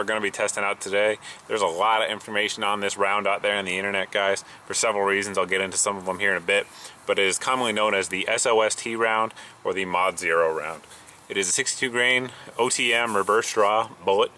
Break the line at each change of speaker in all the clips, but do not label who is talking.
we're going to be testing out today. There's a lot of information on this round out there on the internet, guys, for several reasons. I'll get into some of them here in a bit, but it is commonly known as the SOST round or the Mod0 round. It is a 62 grain OTM reverse draw bullet.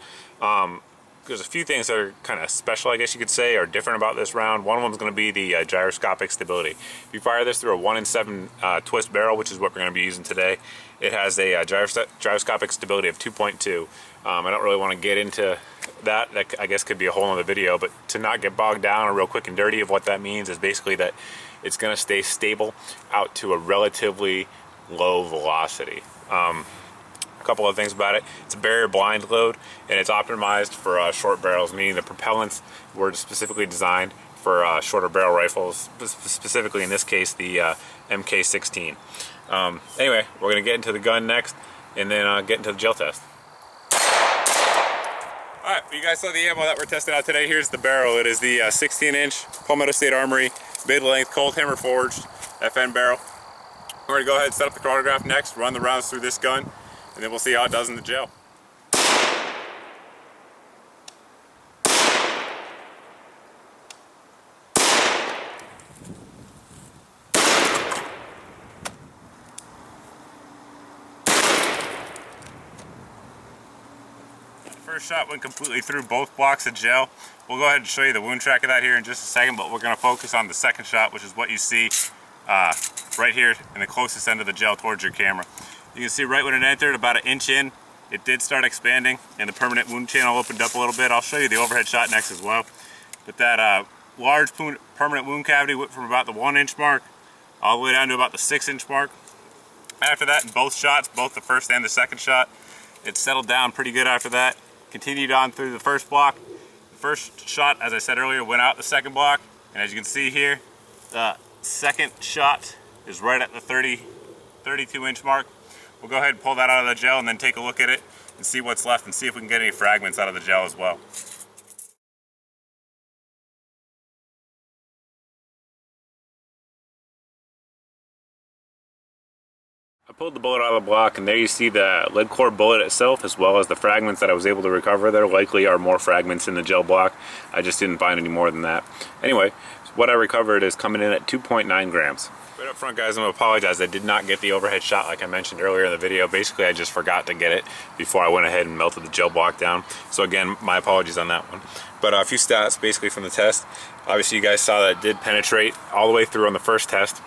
There's a few things that are kind of special, I guess you could say, or different about this round. One of them is going to be the gyroscopic stability. If you fire this through a 1 in 7 twist barrel, which is what we're going to be using today, it has a gyroscopic stability of 2.2. I don't really want to get into that. That I guess could be a whole other video, but to not get bogged down or real quick and dirty of what that means is basically that it's going to stay stable out to a relatively low velocity. A couple of things about it: it's a barrier blind load, and it's optimized for short barrels, meaning the propellants were specifically designed for shorter barrel rifles, specifically in this case the MK16. Anyway, we're going to get into the gun next and then get into the gel test. Alright, you guys saw the ammo that we're testing out today. Here's the barrel. It is the 16-inch Palmetto State Armory mid-length cold hammer forged FN barrel. We're going to go ahead and set up the chronograph next, run the rounds through this gun, and then we'll see how it does in the gel. First shot went completely through both blocks of gel. We'll go ahead and show you the wound track of that here in just a second, but we're going to focus on the second shot, which is what you see right here in the closest end of the gel towards your camera. You can see right when it entered, about 1 inch in, it did start expanding and the permanent wound channel opened up a little bit. I'll show you the overhead shot next as well. But that large permanent wound cavity went from about the 1 inch mark all the way down to about the 6 inch mark. After that, in both shots, both the first and the second shot, it settled down pretty good after that. Continued on through the first block. The first shot, as I said earlier, went out the second block. And as you can see here, the second shot is right at the 32 inch mark. We'll go ahead and pull that out of the gel and then take a look at it and see what's left and see if we can get any fragments out of the gel as well. I pulled the bullet out of the block, and there you see the lead core bullet itself, as well as the fragments that I was able to recover. There likely are more fragments in the gel block. I just didn't find any more than that. Anyway, what I recovered is coming in at 2.9 grams. Right up front, guys, I'm going to apologize. I did not get the overhead shot like I mentioned earlier in the video. Basically, I just forgot to get it before I went ahead and melted the gel block down. So again, my apologies on that one. But a few stats basically from the test. Obviously, you guys saw that it did penetrate all the way through on the first test.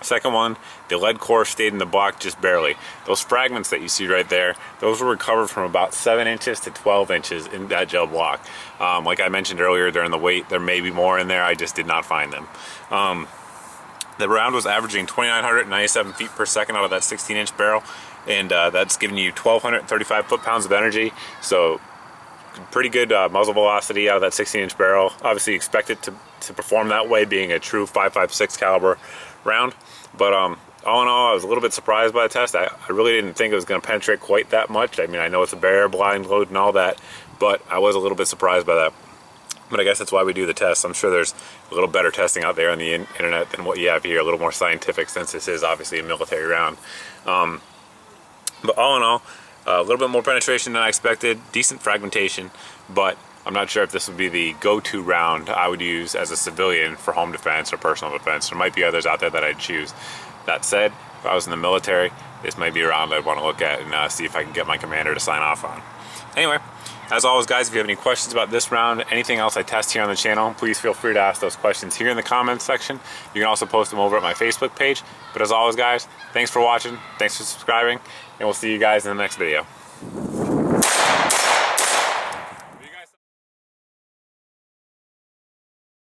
Second one, the lead core stayed in the block just barely. Those fragments that you see right there, those were recovered from about 7 inches to 12 inches in that gel block. Like I mentioned earlier during the weight, there may be more in there. I just did not find them. The round was averaging 2,997 feet per second out of that 16-inch barrel, and that's giving you 1,235 foot-pounds of energy. So pretty good muzzle velocity out of that 16-inch barrel. Obviously expect it to perform that way, being a true 5.56 caliber round. But all in all, I was a little bit surprised by the test. I really didn't think it was going to penetrate quite that much. I mean, I know it's a barrier blind load and all that, but I was a little bit surprised by that. But I guess that's why we do the tests. I'm sure there's a little better testing out there on the internet than what you have here, a little more scientific, since this is obviously a military round. But all in all, a little bit more penetration than I expected, decent fragmentation, but I'm not sure if this would be the go-to round I would use as a civilian for home defense or personal defense. There might be others out there that I'd choose. That said, if I was in the military, this might be a round I'd want to look at and see if I can get my commander to sign off on. Anyway, as always, guys, if you have any questions about this round, anything else I test here on the channel, please feel free to ask those questions here in the comments section. You can also post them over at my Facebook page. But as always, guys, thanks for watching, thanks for subscribing, and we'll see you guys in the next video.